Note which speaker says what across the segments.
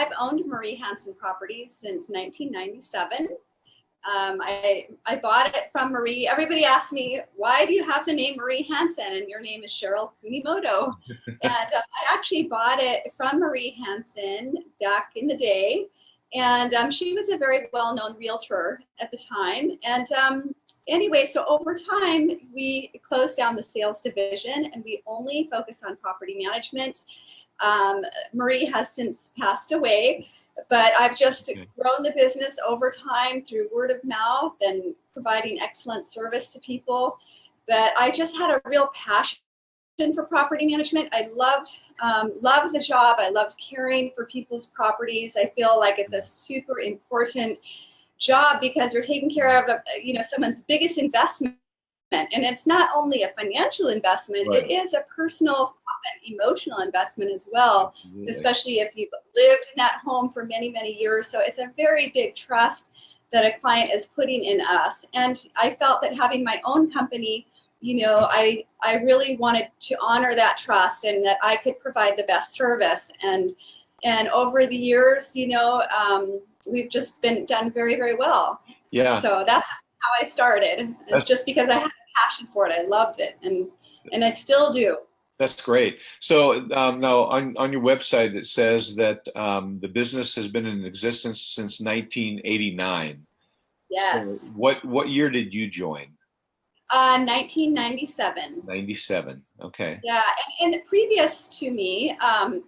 Speaker 1: I've owned Marie Hansen properties since 1997. I bought it from Marie. Everybody asks me, why do you have the name Marie Hansen and your name is Cheryl Kunimoto? And I actually bought it from Marie Hansen back in the day. And she was a very well-known realtor at the time. And anyway, so over time, we closed down the sales division and we only focus on property management. Marie has since passed away, but I've just grown the business over time through word of mouth and providing excellent service to people. But I just had a real passion for property management. I loved the job. I loved caring for people's properties. I feel like it's a super important job because you're taking care of someone's biggest investment. And it's not only a financial investment, right. It is a personal and emotional investment as well, especially if you've lived in that home for many, many years. So it's a very big trust that a client is putting in us. And I felt that having my own company, I really wanted to honor that trust and that I could provide the best service. And over the years, we've just been done very, very well.
Speaker 2: Yeah.
Speaker 1: So that's how I started. It's just because I had a passion for it. I loved it, and I still do.
Speaker 2: That's great. So now on your website, it says that the business has been in existence since 1989.
Speaker 1: Yes.
Speaker 2: So what year did you join?
Speaker 1: 1997.
Speaker 2: 97. Okay.
Speaker 1: Yeah, and previous to me,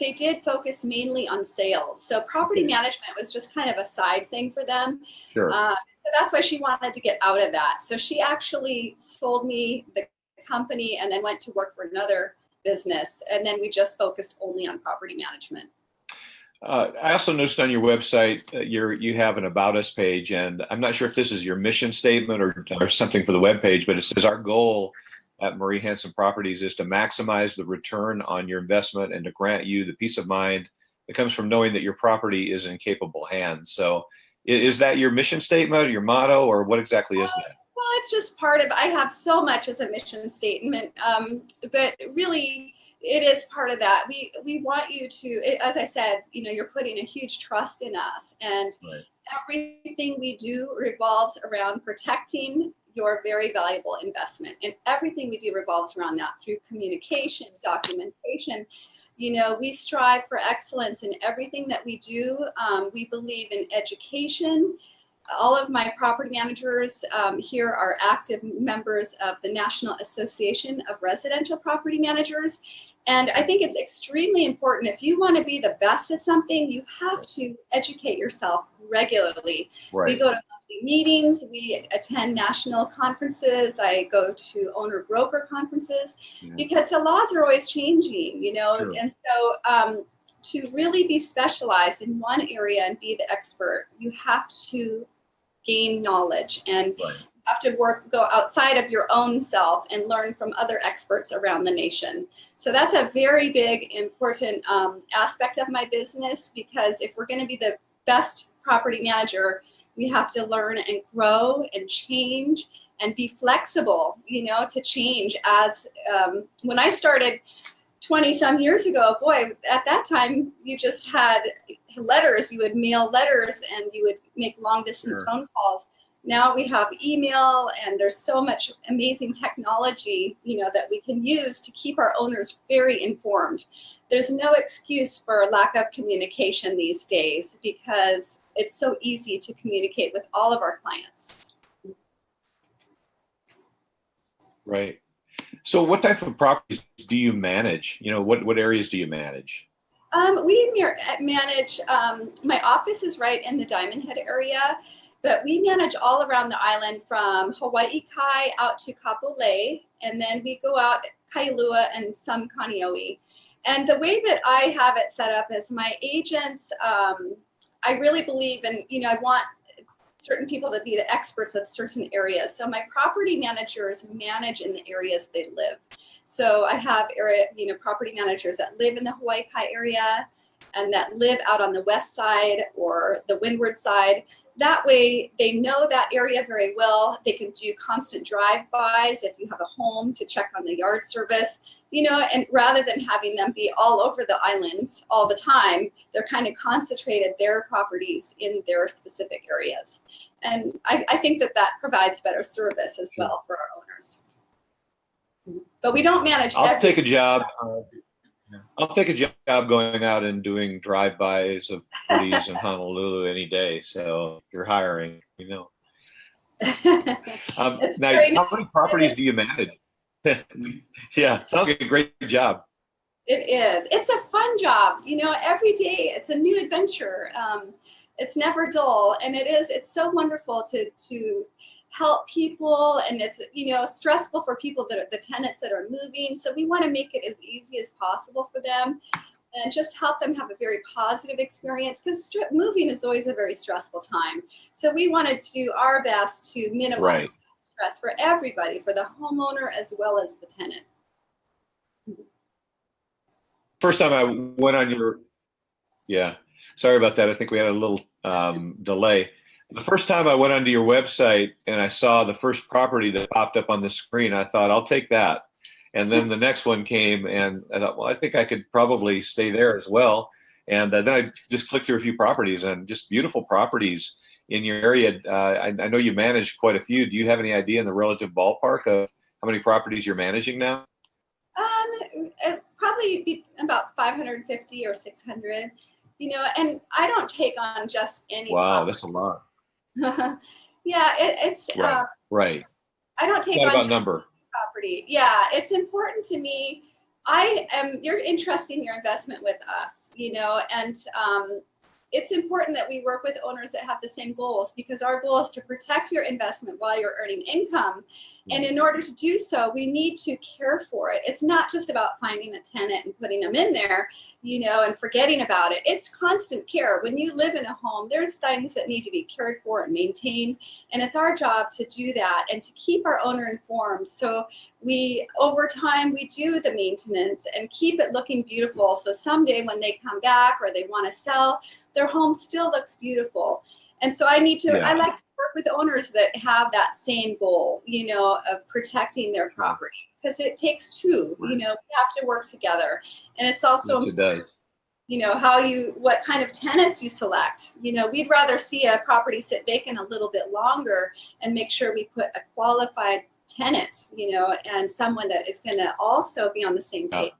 Speaker 1: they did focus mainly on sales. So property management was just kind of a side thing for them.
Speaker 2: Sure.
Speaker 1: So that's why she wanted to get out of that. So she actually sold me the company and then went to work for another business. And then we just focused only on property management.
Speaker 2: I also noticed on your website you have an About Us page, and I'm not sure if this is your mission statement or something for the web page, but it says our goal at Marie Hansen Properties is to maximize the return on your investment and to grant you the peace of mind that comes from knowing that your property is in capable hands. So is that your mission statement, or your motto, or what exactly is that?
Speaker 1: Well, it's just part of, I have so much as a mission statement, but really, it is part of that. We want you to, as I said, you're putting a huge trust in us, and everything we do revolves around protecting your very valuable investment, and everything we do revolves around that through communication, documentation. We strive for excellence in everything that we do. We believe in education. All of my property managers here are active members of the National Association of Residential Property Managers. And I think it's extremely important. If you want to be the best at something, you have to educate yourself regularly. Right. We go to monthly meetings. We attend national conferences. I go to owner-broker conferences because the laws are always changing, Sure. And so to really be specialized in one area and be the expert, you have to gain knowledge and have to go outside of your own self and learn from other experts around the nation. So that's a very big, important aspect of my business, because if we're going to be the best property manager, we have to learn and grow and change and be flexible, to change. As when I started 20 some years ago, boy, at that time you just had letters. You would mail letters and you would make long distance phone calls. Now we have email, and there's so much amazing technology, that we can use to keep our owners very informed. There's no excuse for lack of communication these days, because it's so easy to communicate with all of our clients.
Speaker 2: Right. So what type of properties do you manage? What areas do you manage?
Speaker 1: We manage, my office is right in the Diamond Head area, but we manage all around the island from Hawaii Kai out to Kapolei, and then we go out Kailua and some Kaneohe. And the way that I have it set up is my agents, I really believe in, I want certain people to be the experts of certain areas. So my property managers manage in the areas they live. So I have property managers that live in the Hawaii Kai area and that live out on the west side or the windward side. That way they know that area very well. They can do constant drive-bys if you have a home to check on the yard service. and rather than having them be all over the island all the time, they're kind of concentrated their properties in their specific areas. And I think that provides better service as well for our owners. But we don't manage
Speaker 2: I'll take a job. I'll take a job going out and doing drive-bys of pretties in Honolulu any day. So if you're hiring,
Speaker 1: It's
Speaker 2: Now,
Speaker 1: very
Speaker 2: how many
Speaker 1: nice.
Speaker 2: properties do you manage? Yeah, sounds like a great job.
Speaker 1: It is. It's a fun job. Every day it's a new adventure. It's never dull, and it's so wonderful to help people, and it's stressful for people that are the tenants that are moving. So we want to make it as easy as possible for them, and just help them have a very positive experience, because moving is always a very stressful time. So we want to do our best to minimize stress for everybody, for the homeowner as well as the tenant.
Speaker 2: First time I went on your, yeah, sorry about that. I think we had a little delay. The first time I went onto your website and I saw the first property that popped up on the screen, I thought, I'll take that. And then the next one came and I thought, well, I think I could probably stay there as well. And then I just clicked through a few properties, and just beautiful properties in your area. I know you manage quite a few. Do you have any idea in the relative ballpark of how many properties you're managing now?
Speaker 1: It'd probably be about 550 or 600, and I don't take on just any
Speaker 2: Wow, that's a lot.
Speaker 1: Yeah, it's
Speaker 2: Right.
Speaker 1: I don't take
Speaker 2: It's not
Speaker 1: on
Speaker 2: about
Speaker 1: just
Speaker 2: number.
Speaker 1: property. Yeah, it's important to me. You're entrusting your investment with us, and it's important that we work with owners that have the same goals, because our goal is to protect your investment while you're earning income. And in order to do so, we need to care for it. It's not just about finding a tenant and putting them in there, and forgetting about it. It's constant care. When you live in a home, there's things that need to be cared for and maintained. And it's our job to do that and to keep our owner informed. So over time, we do the maintenance and keep it looking beautiful. So someday when they come back or they want to sell, their home still looks beautiful. And so I like to work with owners that have that same goal, of protecting their property, because it takes two. We have to work together. And it's also
Speaker 2: Yes, it does.
Speaker 1: What kind of tenants you select. We'd rather see a property sit vacant a little bit longer and make sure we put a qualified tenant, and someone that is going to also be on the same page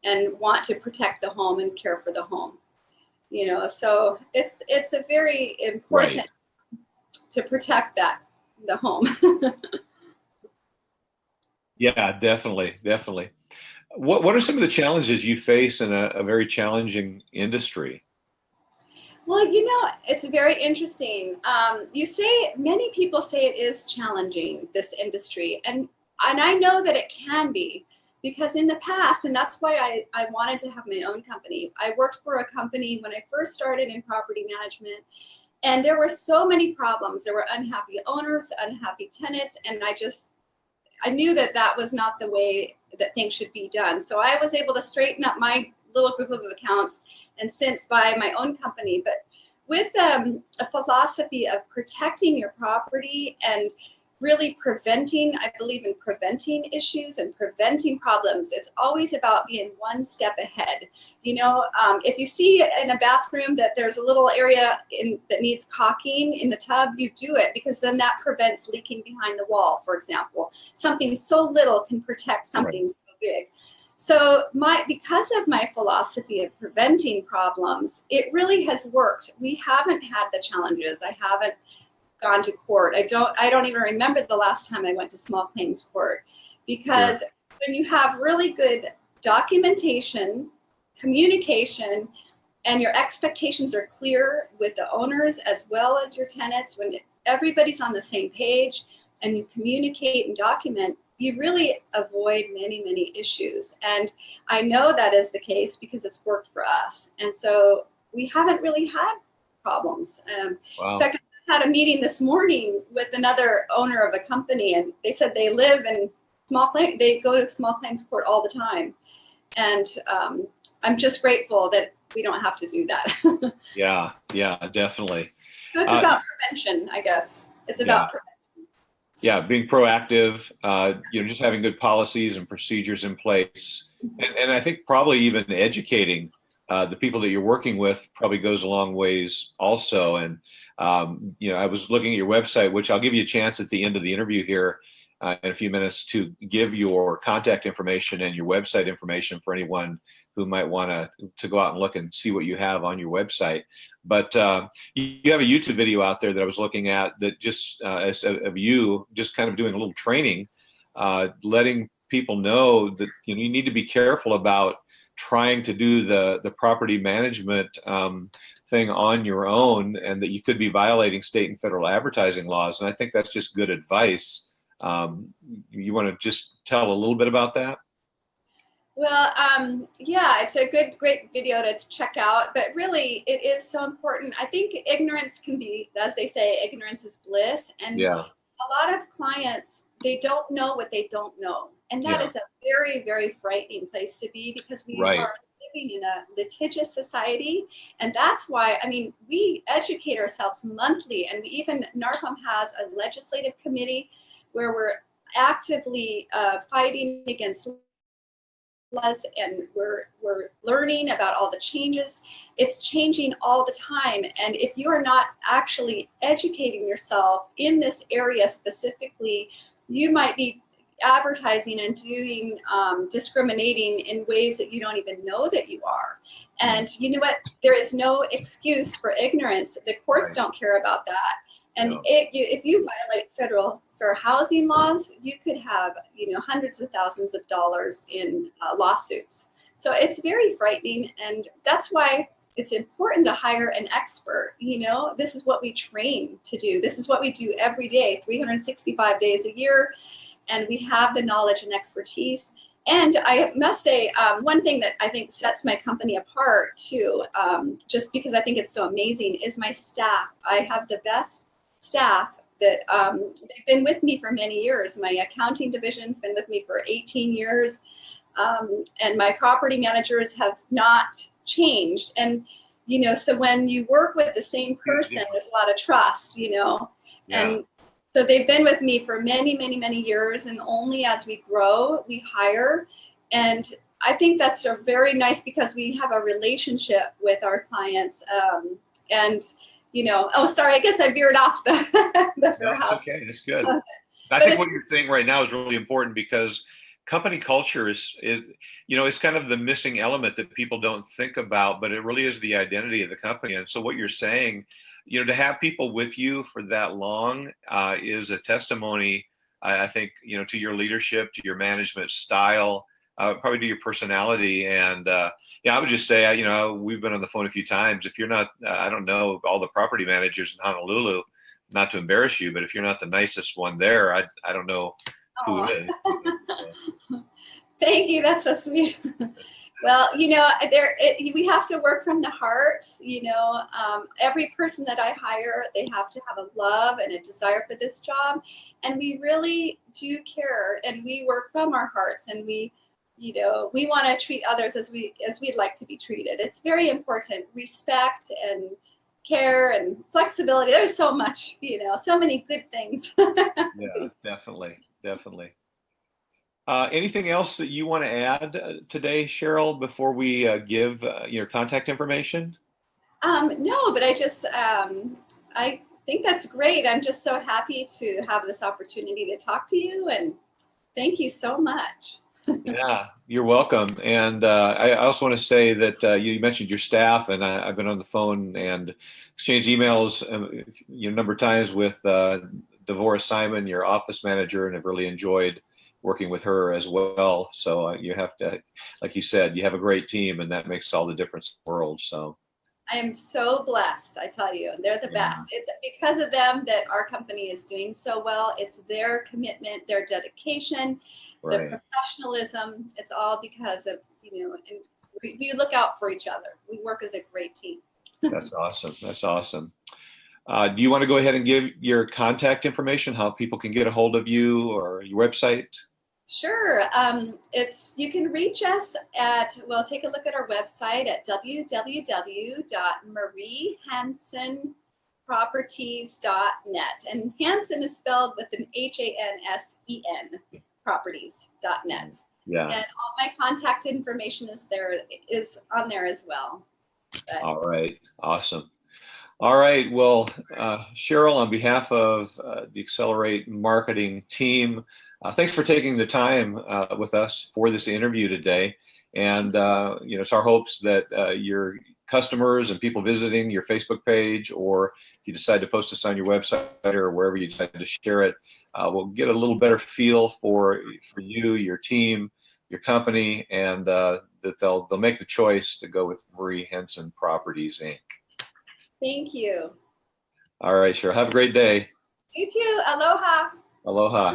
Speaker 1: and want to protect the home and care for the home. So it's a very important to protect the home.
Speaker 2: Yeah, definitely. What are some of the challenges you face in a very challenging industry?
Speaker 1: Well, it's very interesting. Many people say it is challenging, this industry, and I know that it can be, because in the past, and that's why I wanted to have my own company. I worked for a company when I first started in property management, and there were so many problems. There were unhappy owners, unhappy tenants, and I knew that was not the way that things should be done. So I was able to straighten up my little group of accounts and since buy my own company. But with a philosophy of protecting your property and really I believe in preventing issues and preventing problems. It's always about being one step ahead. If you see in a bathroom that there's a little area that needs caulking in the tub, you do it, because then that prevents leaking behind the wall, for example. Something so little can protect something so big. So because of my philosophy of preventing problems, it really has worked. We haven't had the challenges. I haven't gone to court. I don't even remember the last time I went to small claims court, because when you have really good documentation, communication, and your expectations are clear with the owners as well as your tenants, when everybody's on the same page and you communicate and document, you really avoid many, many issues. And I know that is the case because it's worked for us. And so we haven't really had problems.
Speaker 2: Wow.
Speaker 1: In fact, had a meeting this morning with another owner of a company, and they said they live in they go to small claims court all the time. And I'm just grateful that we don't have to do that.
Speaker 2: Yeah, definitely.
Speaker 1: So it's about prevention, I guess. It's about prevention.
Speaker 2: Yeah, being proactive, just having good policies and procedures in place, and I think probably even educating the people that you're working with probably goes a long ways also. And I was looking at your website, which I'll give you a chance at the end of the interview here in a few minutes to give your contact information and your website information for anyone who might want to go out and look and see what you have on your website. But you have a YouTube video out there that I was looking at that just of you just kind of doing a little training, letting people know that you need to be careful about trying to do the property management thing on your own, and that you could be violating state and federal advertising laws. And I think that's just good advice. You want to just tell a little bit about that?
Speaker 1: Well, yeah, it's a great video to check out, but really it is so important. I think ignorance can be, as they say, ignorance is bliss. And
Speaker 2: Yeah,
Speaker 1: a lot of clients, they don't know what they don't know. And that
Speaker 2: yeah,
Speaker 1: is a very, very frightening place to be, because we
Speaker 2: right.
Speaker 1: are living in a litigious society. And that's why, I mean, we educate ourselves monthly, and we even, NARPM has a legislative committee where we're actively fighting against laws, and we're learning about all the changes. It's changing all the time, and if you are not actually educating yourself in this area specifically, you might be advertising and doing discriminating in ways that you don't even know that you are. And you know what? There is no excuse for ignorance. The courts don't care about that. And
Speaker 2: No.
Speaker 1: if you violate federal fair housing laws, you could have hundreds of thousands of dollars in lawsuits. So it's very frightening, and that's why it's important to hire an expert. This is what we train to do. This is what we do every day, 365 days a year, and we have the knowledge and expertise. And I must say, one thing that I think sets my company apart too, just because I think it's so amazing, is my staff. I have the best staff that they've been with me for many years. My accounting division's been with me for 18 years, and my property managers have not changed. And so when you work with the same person, there's a lot of trust.
Speaker 2: Yeah.
Speaker 1: And so they've been with me for many, many, many years, and only as we grow, we hire. And I think that's a very nice, because we have a relationship with our clients. And oh, sorry, I guess I veered off the fair house.
Speaker 2: That's okay. That's good. I think what you're saying right now is really important, because company culture is it's kind of the missing element that people don't think about, but it really is the identity of the company. And so what you're saying, to have people with you for that long is a testimony, I think, to your leadership, to your management style, probably to your personality. And I would just say, we've been on the phone a few times. If you're not, I don't know all the property managers in Honolulu, not to embarrass you, but if you're not the nicest one there, I don't know who is.
Speaker 1: Thank you. That's so sweet. Well, we have to work from the heart. Every person that I hire, they have to have a love and a desire for this job, and we really do care, and we work from our hearts, and we want to treat others as we'd like to be treated. It's very important. Respect and care and flexibility. There's so much, so many good things.
Speaker 2: Yeah, definitely. Anything else that you want to add today, Cheryl, before we give your contact information?
Speaker 1: No, but I think that's great. I'm just so happy to have this opportunity to talk to you, and thank you so much.
Speaker 2: Yeah, you're welcome. And I also want to say that you mentioned your staff, and I've been on the phone and exchanged emails a number of times with Devorah Simon, your office manager, and have really enjoyed working with her as well. So you have to, like you said, you have a great team, and that makes all the difference in the world. So
Speaker 1: I am so blessed, I tell you, and they're the best. It's because of them that our company is doing so well. It's their commitment, their dedication, their professionalism. It's all because of, and we look out for each other. We work as a great team.
Speaker 2: That's awesome. Do you want to go ahead and give your contact information, how people can get a hold of you, or your website?
Speaker 1: Sure. You can reach us take a look at our website at www.mariehansen.com. properties.net. And Hansen is spelled with an Hansen, properties.net.
Speaker 2: Yeah.
Speaker 1: And all my contact information is on there as well. But,
Speaker 2: all right. Awesome. All right. Well, Cheryl, on behalf of the Accelerate Marketing team, thanks for taking the time with us for this interview today. And it's our hopes that your customers and people visiting your Facebook page, or if you decide to post this on your website or wherever you decide to share it, will get a little better feel for you, your team, your company, and that they'll make the choice to go with Marie Hansen Properties, Inc.
Speaker 1: thank you.
Speaker 2: All right, Cheryl. Have a great day.
Speaker 1: You too. Aloha.
Speaker 2: Aloha.